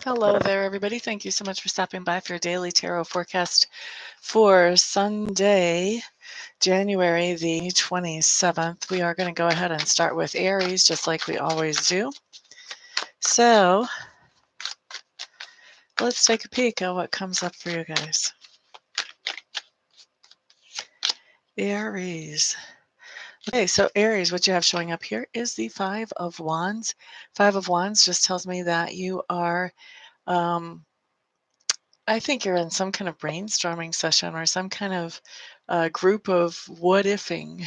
Hello there, everybody. Thank you so much for stopping by for your daily tarot forecast for Sunday, January the 27th. We are going to go ahead and start with Aries, just like we always do. So let's take a peek at what comes up for you guys. Aries. Okay, so Aries, what you have showing up here is the Five of Wands. Five of Wands just tells me that you are I think you're in some kind of brainstorming session or some kind of group of what-ifing.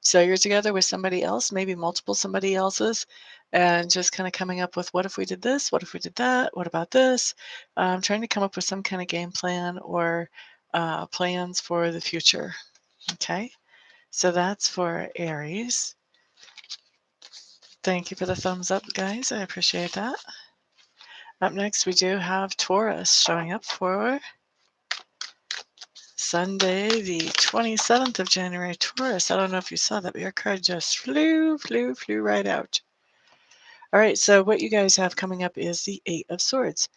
So you're together with somebody else, maybe multiple somebody else's, and just kind of coming up with what if we did this? What if we did that? What about this? Trying to come up with some kind of game plan or plans for the future. Okay, so that's for Aries. Thank you for the thumbs up, guys. I appreciate that. Up next, we do have Taurus showing up for Sunday, the 27th of January. Taurus, I don't know if you saw that, but your card just flew right out. All right, so what you guys have coming up is the Eight of Swords.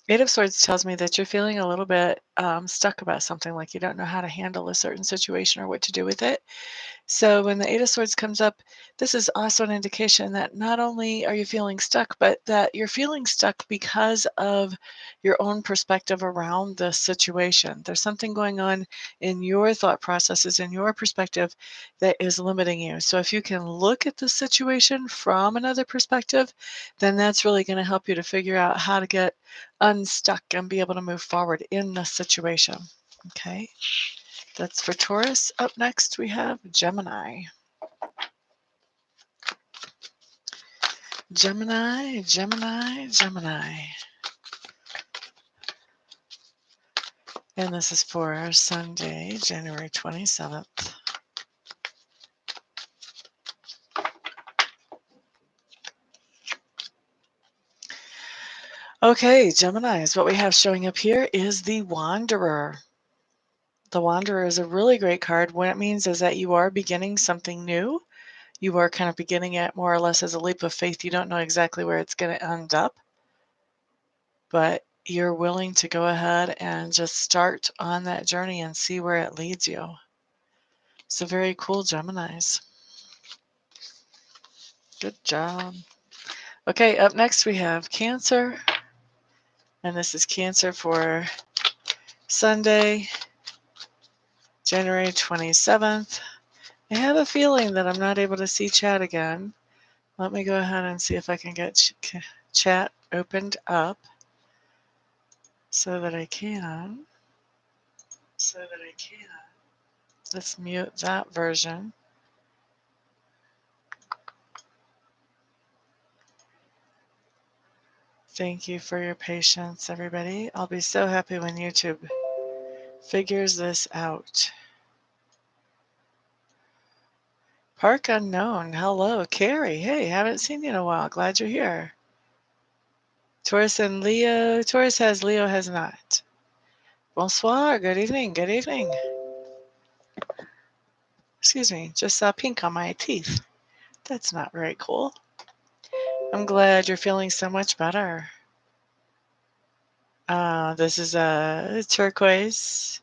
Eight of Swords tells me that you're feeling a little bit stuck about something, like you don't know how to handle a certain situation or what to do with it. So when the Eight of Swords comes up, this is also an indication that not only are you feeling stuck, but that you're feeling stuck because of your own perspective around the situation. There's something going on in your thought processes, in your perspective, that is limiting you. So if you can look at the situation from another perspective, then that's really going to help you to figure out how to get unstuck and be able to move forward in the situation. Okay. That's for Taurus. Up next, we have Gemini. Gemini. And this is for Sunday, January 27th. Okay, Geminis, what we have showing up here is the Wanderer. The Wanderer is a really great card. What it means is that you are beginning something new. You are kind of beginning it more or less as a leap of faith. You don't know exactly where it's going to end up, but you're willing to go ahead and just start on that journey and see where it leads you. So very cool, Geminis. Good job. Okay, up next we have Cancer. And this is Cancer for Sunday, January 27th. I have a feeling that I'm not able to see chat again. Let me go ahead and see if I can get chat opened up so that I can. Let's mute that version. Thank you for your patience, everybody. I'll be so happy when YouTube figures this out. Park Unknown, hello. Carrie, hey, haven't seen you in a while. Glad you're here. Taurus and Leo. Taurus has, Leo has not. Bonsoir, good evening, good evening. Excuse me, just saw pink on my teeth. That's not very cool. I'm glad you're feeling so much better. This is a turquoise.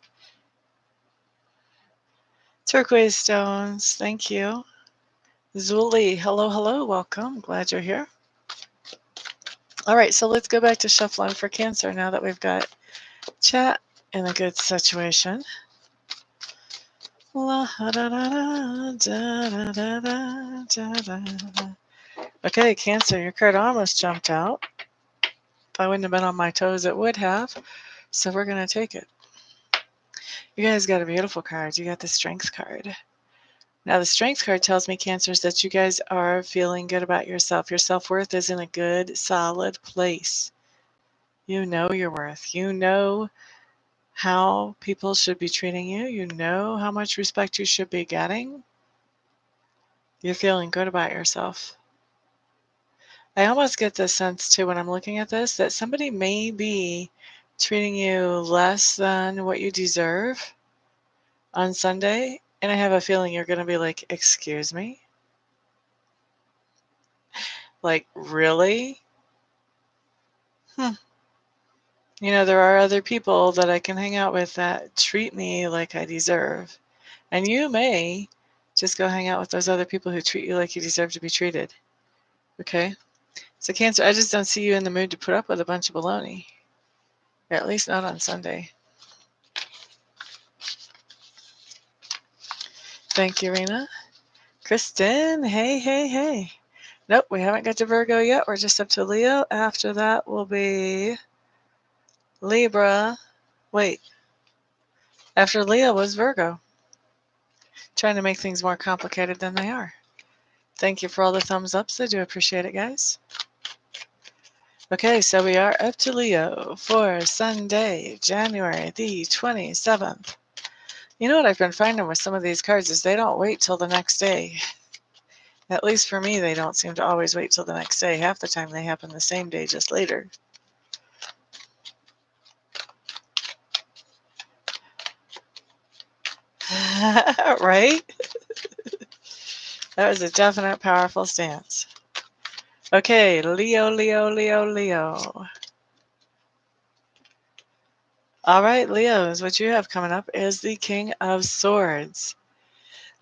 Turquoise stones, thank you. Zuli, hello, hello, welcome. Glad you're here. All right, so let's go back to shuffling for Cancer now that we've got chat in a good situation. Okay, Cancer, your card almost jumped out. If I wouldn't have been on my toes, it would have. So we're going to take it. You guys got a beautiful card. You got the Strength card. Now, the Strength card tells me, Cancers, that you guys are feeling good about yourself. Your self-worth is in a good, solid place. You know your worth. You know how people should be treating you. You know how much respect you should be getting. You're feeling good about yourself. I almost get the sense, too, when I'm looking at this, that somebody may be treating you less than what you deserve on Sunday. And I have a feeling you're going to be like, excuse me? Like, really? You know, there are other people that I can hang out with that treat me like I deserve. And you may just go hang out with those other people who treat you like you deserve to be treated. Okay? So Cancer, I just don't see you in the mood to put up with a bunch of baloney. Or at least not on Sunday. Thank you, Rena. Kristen, hey, hey, hey. Nope, we haven't got to Virgo yet. We're just up to Leo. After that will be Libra. Wait, after Leo was Virgo. Trying to make things more complicated than they are. Thank you for all the thumbs ups. I do appreciate it, guys. Okay, so we are up to Leo for Sunday, January the 27th. You know what I've been finding with some of these cards is they don't wait till the next day. At least for me, they don't seem to always wait till the next day. Half the time they happen the same day, just later. Right? That was a definite, powerful stance. Okay, Leo, Leo, Leo, Leo. All right, Leos, what you have coming up is the King of Swords.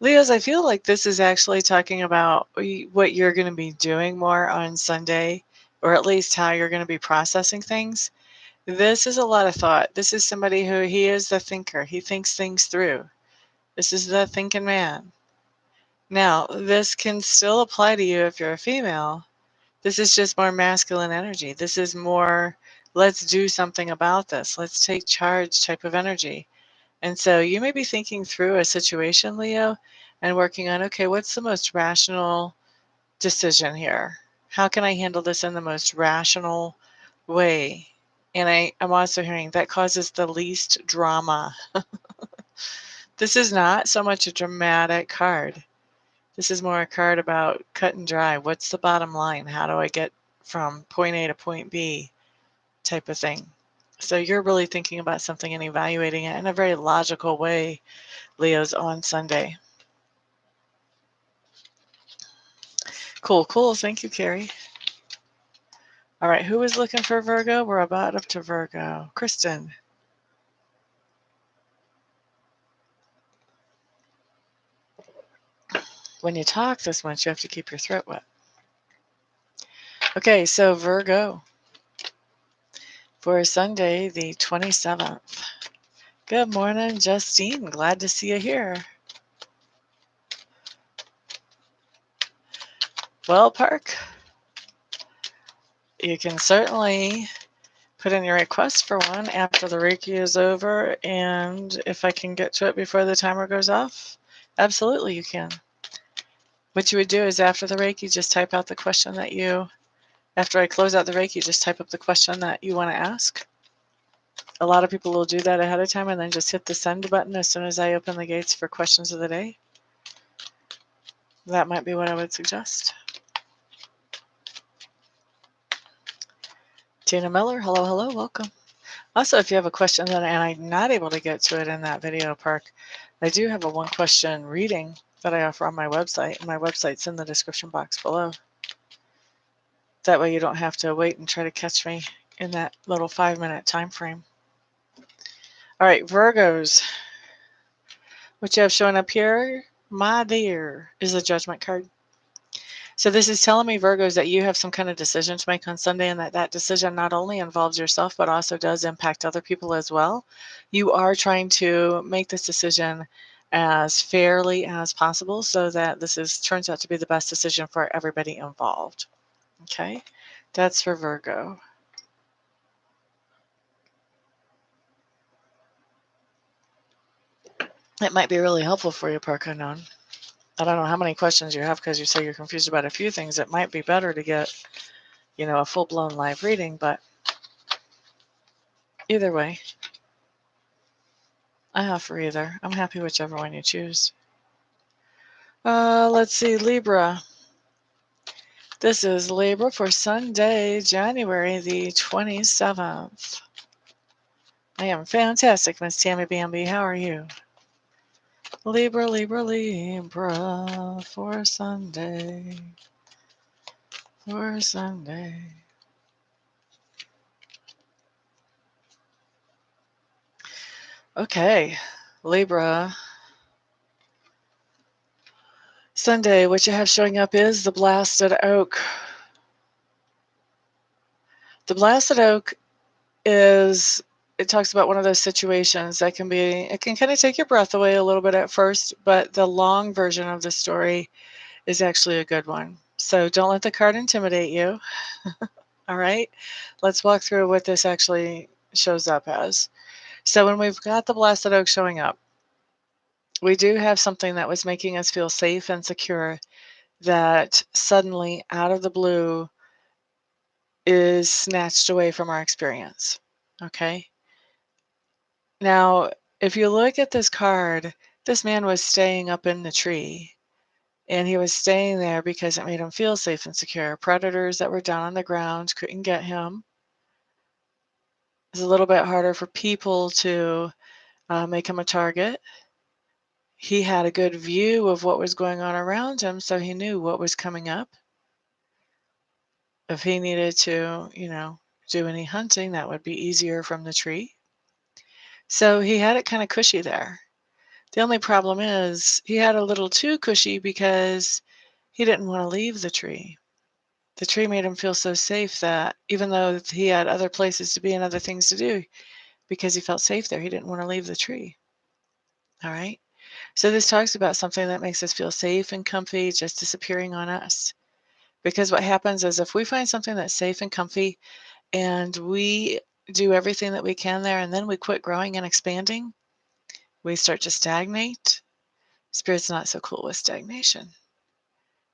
Leos, I feel like this is actually talking about what you're going to be doing more on Sunday, or at least how you're going to be processing things. This is a lot of thought. This is somebody who, he is the thinker. He thinks things through. This is the thinking man. Now, this can still apply to you if you're a female. This is just more masculine energy. This is more, let's do something about this. Let's take charge type of energy. And so you may be thinking through a situation, Leo, and working on, okay, what's the most rational decision here? How can I handle this in the most rational way? And I'm also hearing that causes the least drama. This is not so much a dramatic card. This is more a card about cut and dry. What's the bottom line? How do I get from point A to point B type of thing? So you're really thinking about something and evaluating it in a very logical way, Leos, on Sunday. Cool, cool. Thank you, Carrie. All right, who is looking for Virgo? We're about up to Virgo. Kristen. When you talk this much, you have to keep your throat wet. Okay, so Virgo for Sunday, the 27th. Good morning, Justine. Glad to see you here. Well, Park, you can certainly put in your request for one after the Reiki is over, and if I can get to it before the timer goes off, absolutely you can. What you would do is after the Reiki, just type out the question that you, after I close out the Reiki, just type up the question that you want to ask. A lot of people will do that ahead of time and then just hit the send button as soon as I open the gates for questions of the day. That might be what I would suggest. Tina Miller, hello, hello, welcome. Also, if you have a question and I'm not able to get to it in that video, Park, I do have a one question reading that I offer on my website, and my website's in the description box below. That way you don't have to wait and try to catch me in that little 5-minute time frame. All right, Virgos. What you have showing up here, my dear, is a judgment card. So this is telling me, Virgos, that you have some kind of decision to make on Sunday, and that decision not only involves yourself, but also does impact other people as well. You are trying to make this decision as fairly as possible so that this turns out to be the best decision for everybody involved. Okay, that's for Virgo. It might be really helpful for you, Park Unknown. I don't know how many questions you have because you say you're confused about a few things. It might be better to get, a full-blown live reading, but either way, I offer either. I'm happy whichever one you choose. Let's see, Libra. This is Libra for Sunday, January the 27th. I am fantastic, Miss Tammy Bambi. How are you? Libra, Libra, Libra for Sunday. For Sunday. Okay, Libra. Sunday, what you have showing up is the blasted oak. The blasted oak is, it talks about one of those situations that can be, it can kind of take your breath away a little bit at first, but the long version of the story is actually a good one. So don't let the card intimidate you. All right, let's walk through what this actually shows up as. So when we've got the blasted oak showing up, we do have something that was making us feel safe and secure that suddenly, out of the blue, is snatched away from our experience. Okay. Now, if you look at this card, this man was staying up in the tree, and he was staying there because it made him feel safe and secure. Predators that were down on the ground couldn't get him. It's a little bit harder for people to make him a target. He had a good view of what was going on around him, so he knew what was coming up. If he needed to, do any hunting, that would be easier from the tree. So he had it kind of cushy there. The only problem is he had a little too cushy because he didn't want to leave the tree. The tree made him feel so safe that even though he had other places to be and other things to do, because he felt safe there, he didn't want to leave the tree. All right. So this talks about something that makes us feel safe and comfy just disappearing on us. Because what happens is if we find something that's safe and comfy and we do everything that we can there and then we quit growing and expanding, we start to stagnate. Spirit's not so cool with stagnation.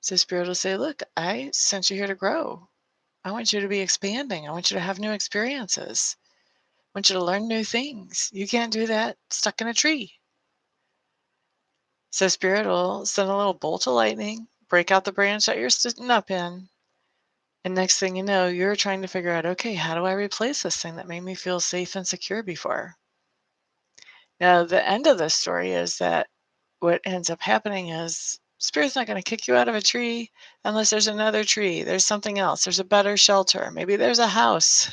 So Spirit will say, look, I sent you here to grow. I want you to be expanding. I want you to have new experiences. I want you to learn new things. You can't do that stuck in a tree. So Spirit will send a little bolt of lightning, break out the branch that you're sitting up in. And next thing you know, you're trying to figure out, okay, how do I replace this thing that made me feel safe and secure before? Now, the end of this story is that what ends up happening is Spirit's not going to kick you out of a tree unless there's another tree. There's something else. There's a better shelter. Maybe there's a house.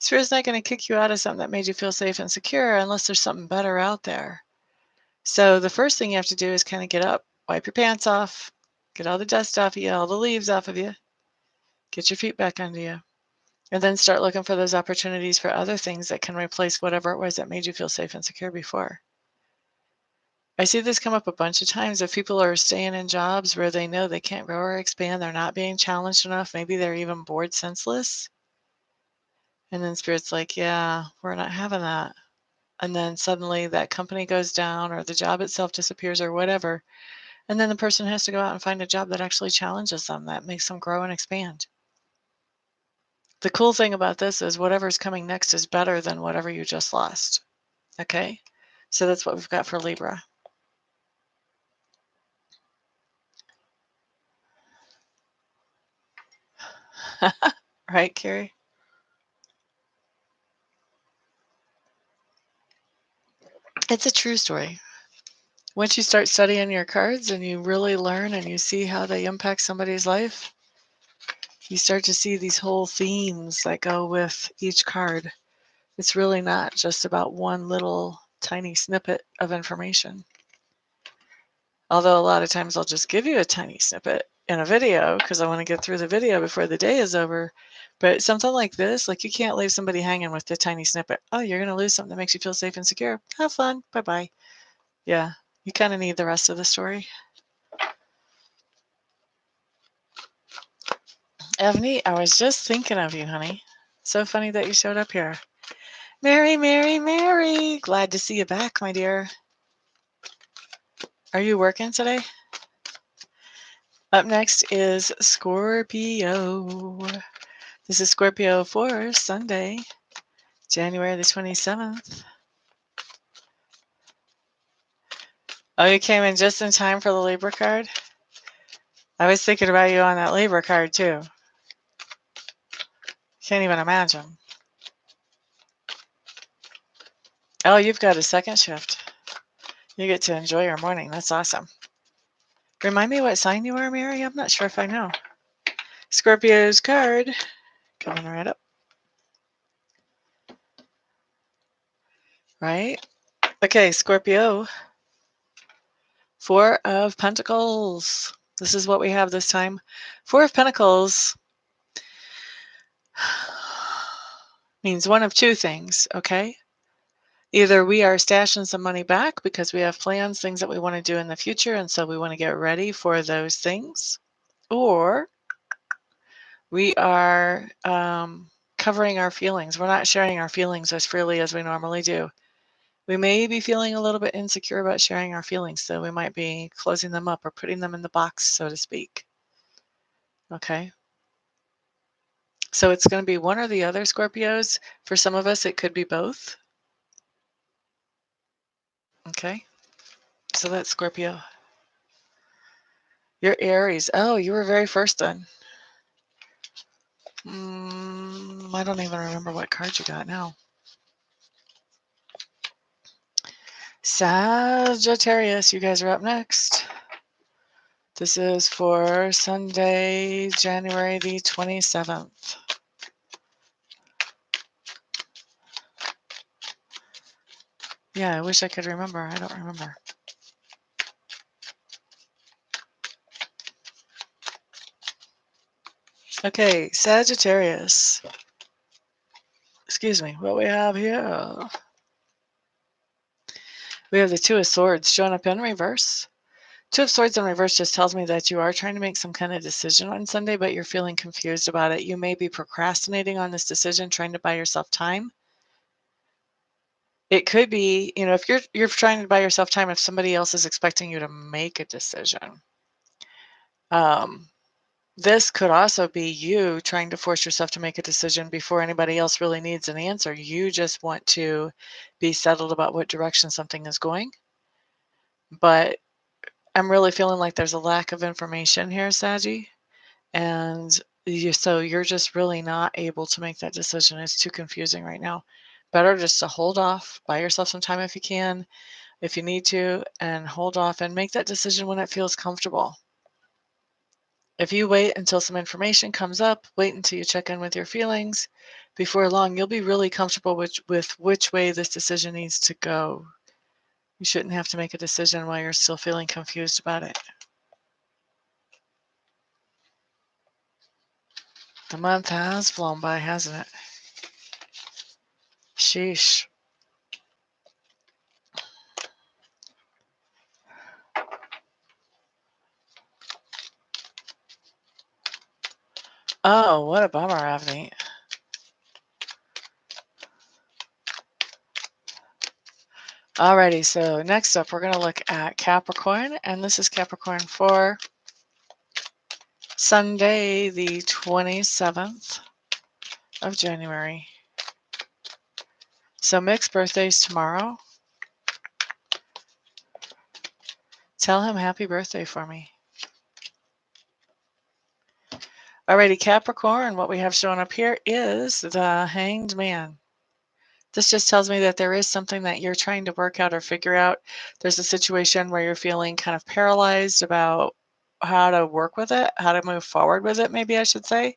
Spirit's not going to kick you out of something that made you feel safe and secure unless there's something better out there. So the first thing you have to do is kind of get up, wipe your pants off, get all the dust off of you, all the leaves off of you, get your feet back under you, and then start looking for those opportunities for other things that can replace whatever it was that made you feel safe and secure before. I see this come up a bunch of times if people are staying in jobs where they know they can't grow or expand, they're not being challenged enough, maybe they're even bored senseless. And then Spirit's like, yeah, we're not having that. And then suddenly that company goes down or the job itself disappears or whatever. And then the person has to go out and find a job that actually challenges them, that makes them grow and expand. The cool thing about this is whatever's coming next is better than whatever you just lost. Okay? So that's what we've got for Libra. Right, Carrie? It's a true story. Once you start studying your cards and you really learn and you see how they impact somebody's life, you start to see these whole themes that go with each card. It's really not just about one little tiny snippet of information. Although a lot of times I'll just give you a tiny snippet in a video because I want to get through the video before the day is over. But something like this, like you can't leave somebody hanging with the tiny snippet. Oh, you're going to lose something that makes you feel safe and secure. Have fun. Bye-bye. Yeah, you kind of need the rest of the story. Evanie, I was just thinking of you, honey. So funny that you showed up here. Mary, Mary, Mary. Glad to see you back, my dear. Are you working today? Up next is Scorpio. This is Scorpio for Sunday, January the 27th. Oh, you came in just in time for the Libra card? I was thinking about you on that Libra card, too. Can't even imagine. Oh, you've got a second shift. You get to enjoy your morning. That's awesome. Remind me what sign you are, Mary? I'm not sure if I know. Scorpio's card. Coming right up. right? Okay, Scorpio, Four of Pentacles. This is what we have this time. Four of Pentacles means one of two things, okay? Either we are stashing some money back because we have plans, things that we want to do in the future, and so we want to get ready for those things, or we are covering our feelings. We're not sharing our feelings as freely as we normally do. We may be feeling a little bit insecure about sharing our feelings, so we might be closing them up or putting them in the box, so to speak. Okay? So it's going to be one or the other, Scorpios. For some of us, it could be both. Okay? So that's Scorpio. You're Aries. Oh, you were very first then. I don't even remember what card you got now. Sagittarius, you guys are up next. This is for Sunday, January the 27th. Yeah, I wish I could remember. I don't remember. Okay, Sagittarius. Excuse me, what we have here? We have the Two of Swords showing up in reverse. Two of Swords in reverse just tells me that you are trying to make some kind of decision on Sunday, but you're feeling confused about it. You may be procrastinating on this decision, trying to buy yourself time. It could be, if you're trying to buy yourself time, if somebody else is expecting you to make a decision. This could also be you trying to force yourself to make a decision before anybody else really needs an answer. You just want to be settled about what direction something is going. But I'm really feeling like there's a lack of information here, Saggy. And so you're just really not able to make that decision. It's too confusing right now. Better just to hold off, buy yourself some time if you can, if you need to, and hold off and make that decision when it feels comfortable. If you wait until some information comes up, wait until you check in with your feelings, before long, you'll be really comfortable with which way this decision needs to go. You shouldn't have to make a decision while you're still feeling confused about it. The month has flown by, hasn't it? Sheesh. Oh, what a bummer, Avni. Alrighty, so next up, we're going to look at Capricorn, and this is Capricorn for Sunday, the 27th of January. So Mick's birthday's tomorrow. Tell him happy birthday for me. Alrighty, Capricorn, what we have showing up here is the Hanged Man. This just tells me that there is something that you're trying to work out or figure out. There's a situation where you're feeling kind of paralyzed about how to work with it, how to move forward with it, maybe I should say.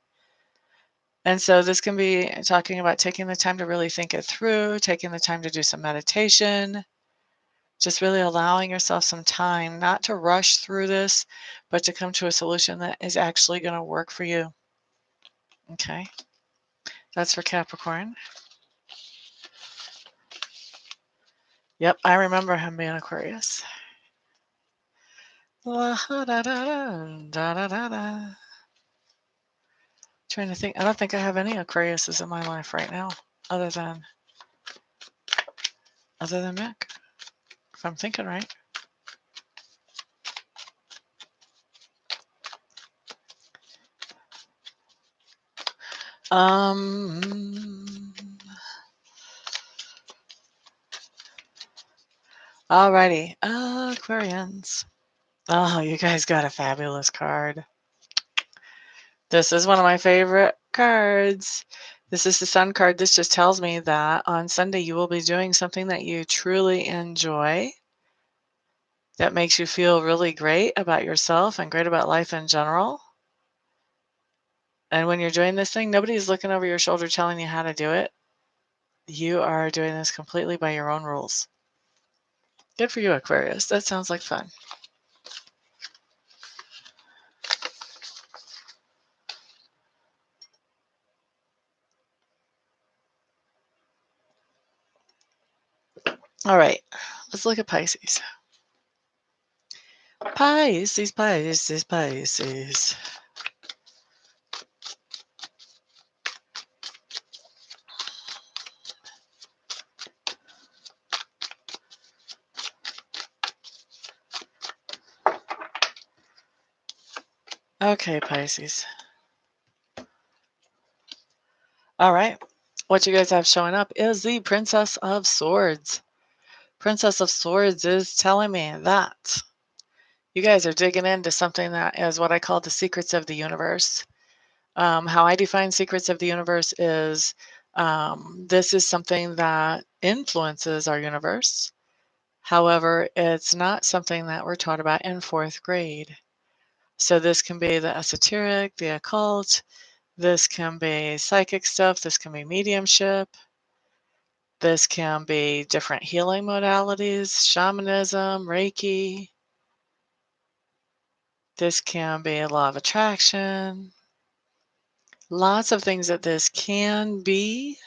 And so this can be talking about taking the time to really think it through, taking the time to do some meditation, just really allowing yourself some time, not to rush through this, but to come to a solution that is actually going to work for you. Okay, that's for Capricorn. Yep, I remember him being Aquarius. Trying to think. I don't think I have any Aquariuses in my life right now, other than Mick, if I'm thinking right. Alrighty, Aquarians. Oh, you guys got a fabulous card. This is one of my favorite cards. This is the Sun card. This just tells me that on Sunday you will be doing something that you truly enjoy, that makes you feel really great about yourself and great about life in general. And when you're doing this thing, nobody's looking over your shoulder telling you how to do it. You are doing this completely by your own rules. Good for you, Aquarius. That sounds like fun. All right, let's look at Pisces. Pisces, Pisces, Pisces. Okay, Pisces. All right, what you guys have showing up is the Princess of Swords. Princess of Swords is telling me that you guys are digging into something that is what I call the secrets of the universe. How I define secrets of the universe is this is something that influences our universe. However, it's not something that we're taught about in 4th grade. So this can be the esoteric, the occult, this can be psychic stuff, this can be mediumship, this can be different healing modalities, shamanism, reiki. This can be a law of attraction. Lots of things that this can be,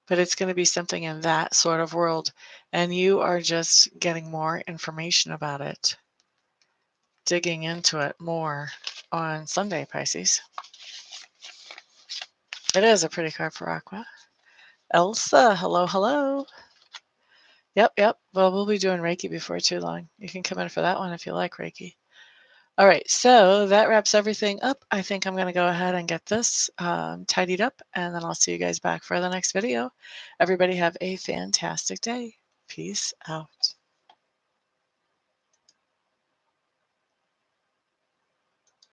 but it's going to be something in that sort of world. And you are just getting more information about it, digging into it more on Sunday, Pisces. It is a pretty card for Aqua. Elsa, hello, hello. Yep. Well, we'll be doing Reiki before too long. You can come in for that one if you like Reiki. All right, so that wraps everything up. I think I'm going to go ahead and get this tidied up, and then I'll see you guys back for the next video. Everybody have a fantastic day. Peace out.